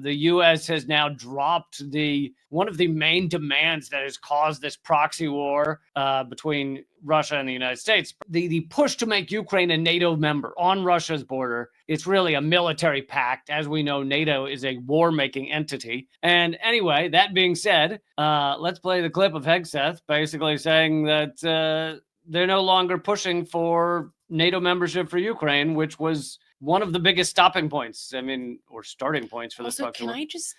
The U.S. has now dropped one of the main demands that has caused this proxy war between Russia and the United States. The push to make Ukraine a NATO member on Russia's border. It's really a military pact. As we know, NATO is a war-making entity. And anyway, that being said, let's play the clip of Hegseth basically saying that they're no longer pushing for NATO membership for Ukraine, which was one of the biggest stopping points. I mean, or starting points for this. Also, can I just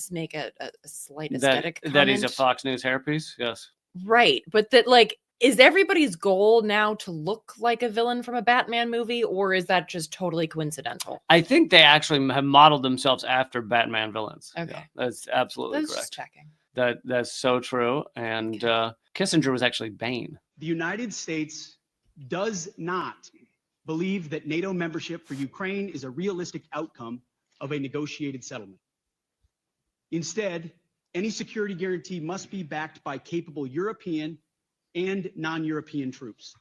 make a slight aesthetic comment? That he's a Fox News hairpiece? Yes. Right. But that, like, is everybody's goal now to look like a villain from a Batman movie, or is that just totally coincidental? I think they actually have modeled themselves after Batman villains. Okay. Yeah, that's absolutely correct. Just checking. That's so true. And Kissinger was actually Bane. The United States does not believe that NATO membership for Ukraine is a realistic outcome of a negotiated settlement. Instead, any security guarantee must be backed by capable European and non-European troops.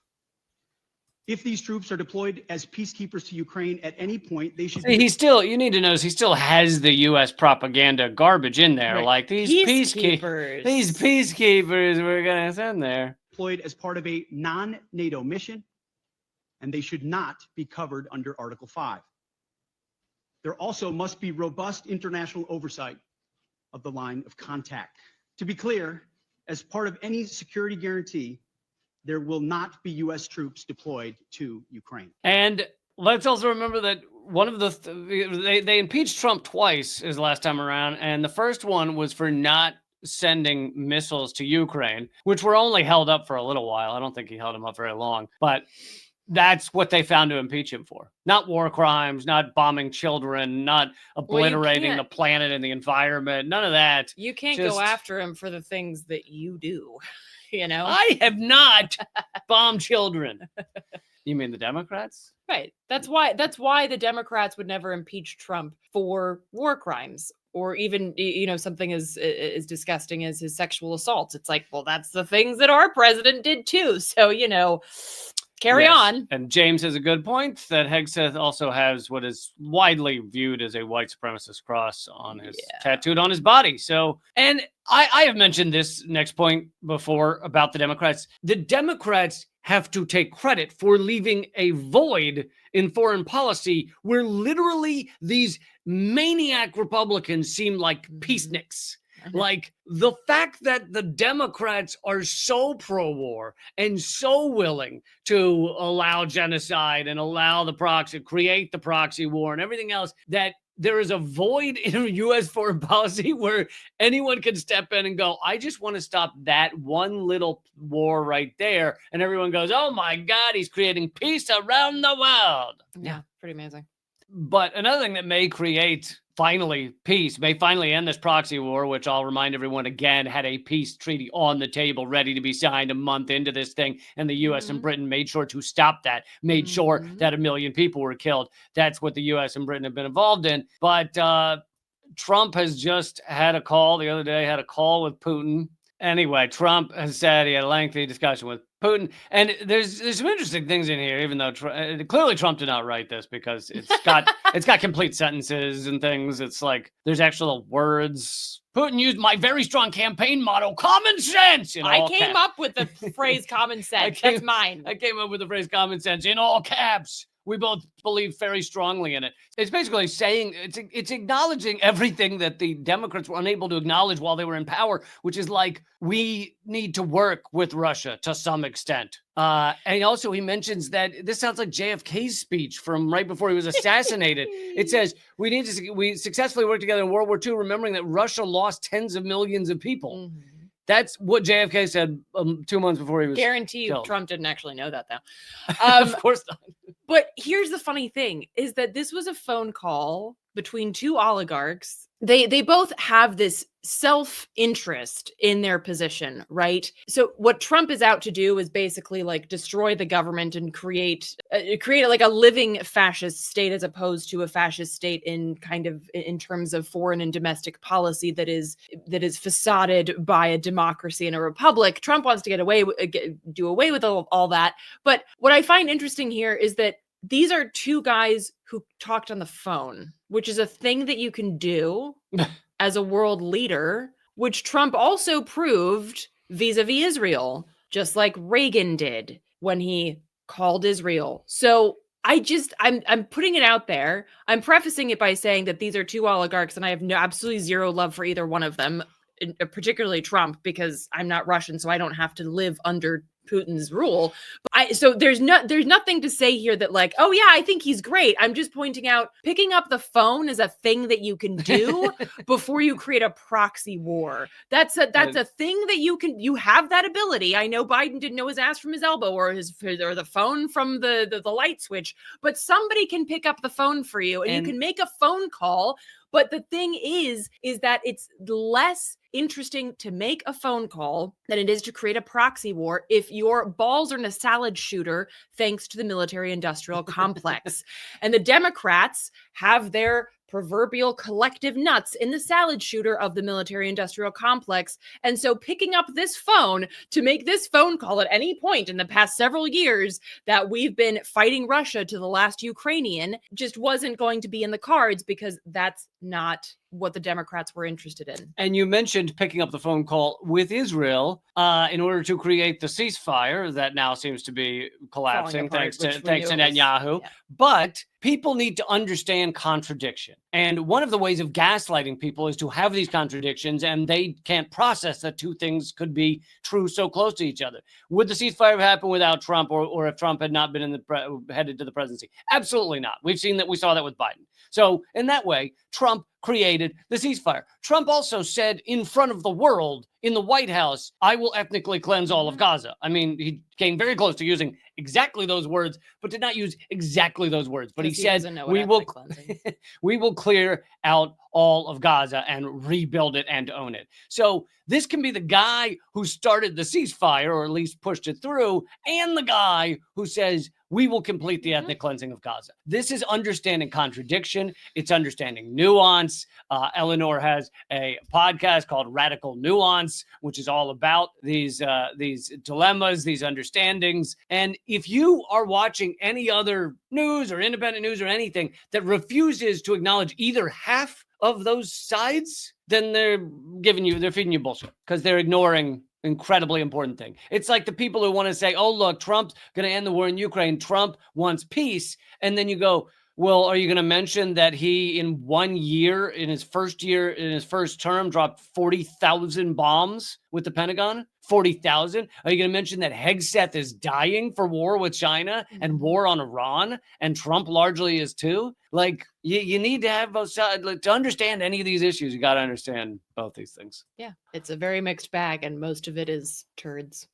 If these troops are deployed as peacekeepers to Ukraine at any point, they should you need to notice he still has the U.S. propaganda garbage in there. Right. Like these peacekeepers we're going to send there. Deployed as part of a non-NATO mission, and they should not be covered under Article 5. There also must be robust international oversight of the line of contact. To be clear, as part of any security guarantee, there will not be U.S. troops deployed to Ukraine. And let's also remember that one of they impeached Trump twice his last time around, and the first one was for not sending missiles to Ukraine, which were only held up for a little while. I don't think he held them up very long, but that's what they found to impeach him for. Not war crimes, not bombing children, not obliterating the planet and the environment, none of that. You can't go after him for the things that you do, you know? I have not bombed children. You mean the Democrats? Right. That's why the Democrats would never impeach Trump for war crimes, or even, you know, something as disgusting as his sexual assaults. It's like, well, that's the things that our president did too. So, you know, carry on. And James has a good point that Hegseth also has what is widely viewed as a white supremacist cross on his tattooed on his body. So, and I have mentioned this next point before about the Democrats. The Democrats have to take credit for leaving a void in foreign policy where literally these maniac Republicans seem like peaceniks. Like the fact that the Democrats are so pro-war and so willing to allow genocide and allow create the proxy war and everything else, that there is a void in U.S. foreign policy where anyone can step in and go, I just want to stop that one little war right there. And everyone goes, oh my God, he's creating peace around the world. Yeah, pretty amazing. But another thing that may create peace, may finally end this proxy war, which I'll remind everyone again, had a peace treaty on the table ready to be signed a month into this thing. And the U.S. and Britain made sure to stop that, made sure that 1 million people were killed. That's what the U.S. and Britain have been involved in. But Trump has just had a call the other day, with Putin. Anyway, Trump has said he had a lengthy discussion with Putin. And there's some interesting things in here, even though clearly Trump did not write this, because it's got complete sentences and things. It's like there's actual words. Putin used my very strong campaign motto, common sense. I came up with the phrase common sense. That's mine. I came up with the phrase common sense in all caps. We both believe very strongly in it. It's basically saying, it's acknowledging everything that the Democrats were unable to acknowledge while they were in power, which is like, we need to work with Russia to some extent. And also he mentions that this sounds like JFK's speech from right before he was assassinated. It says, we successfully worked together in World War II, remembering that Russia lost tens of millions of people. Mm-hmm. That's what JFK said 2 months before he was Guarantee you killed. Trump didn't actually know that, though. Of course not. But here's the funny thing, is that this was a phone call between two oligarchs. They both have this self-interest in their position, right? So what Trump is out to do is basically like destroy the government and create like a living fascist state, as opposed to a fascist state in terms of foreign and domestic policy that is facaded by a democracy and a republic. Trump wants to do away with all that. But what I find interesting here is that these are two guys who talked on the phone, which is a thing that you can do as a world leader, which Trump also proved vis-a-vis Israel, just like Reagan did when he called Israel. So I'm putting it out there. I'm prefacing it by saying that these are two oligarchs and I have absolutely zero love for either one of them, particularly Trump, because I'm not Russian, so I don't have to live under Putin's rule. So there's nothing to say here that like, oh yeah, I think he's great. I'm just pointing out picking up the phone is a thing that you can do before you create a proxy war. That's a thing that you have that ability. I know Biden didn't know his ass from his elbow or the phone from the light switch, but somebody can pick up the phone for you and you can make a phone call. But the thing is that it's less interesting to make a phone call than it is to create a proxy war if your balls are in a salad shooter, thanks to the military-industrial complex. And the Democrats have their proverbial collective nuts in the salad shooter of the military-industrial complex. And so picking up this phone to make this phone call at any point in the past several years that we've been fighting Russia to the last Ukrainian just wasn't going to be in the cards, because that's not what the Democrats were interested in. And you mentioned picking up the phone call with Israel in order to create the ceasefire that now seems to be collapsing apart, thanks to which Netanyahu. Yeah. But people need to understand contradiction. And one of the ways of gaslighting people is to have these contradictions, and they can't process that two things could be true so close to each other. Would the ceasefire have happened without Trump, or if Trump had not been headed to the presidency? Absolutely not. We saw that with Biden. So in that way, Trump created the ceasefire. Trump also said in front of the world in the White House, I will ethnically cleanse all of Gaza. I mean, he came very close to using exactly those words, but did not use exactly those words. But he said, we will clear out all of Gaza and rebuild it and own it. So this can be the guy who started the ceasefire, or at least pushed it through, and the guy who says, we will complete the ethnic cleansing of Gaza. This is understanding contradiction. It's understanding nuance. Eleanor has a podcast called Radical Nuance, which is all about these dilemmas, these understandings. And if you are watching any other news or independent news or anything that refuses to acknowledge either half of those sides, then they're feeding you bullshit, because they're ignoring incredibly important thing. It's like the people who want to say, oh, look, Trump's going to end the war in Ukraine. Trump wants peace. And then you go, well, are you going to mention that he, in 1 year, in his first term, dropped 40,000 bombs with the Pentagon? 40,000? Are you going to mention that Hegseth is dying for war with China and war on Iran, and Trump largely is too? Like, you need to have both sides. Like, to understand any of these issues, you got to understand both these things. Yeah, it's a very mixed bag, and most of it is turds.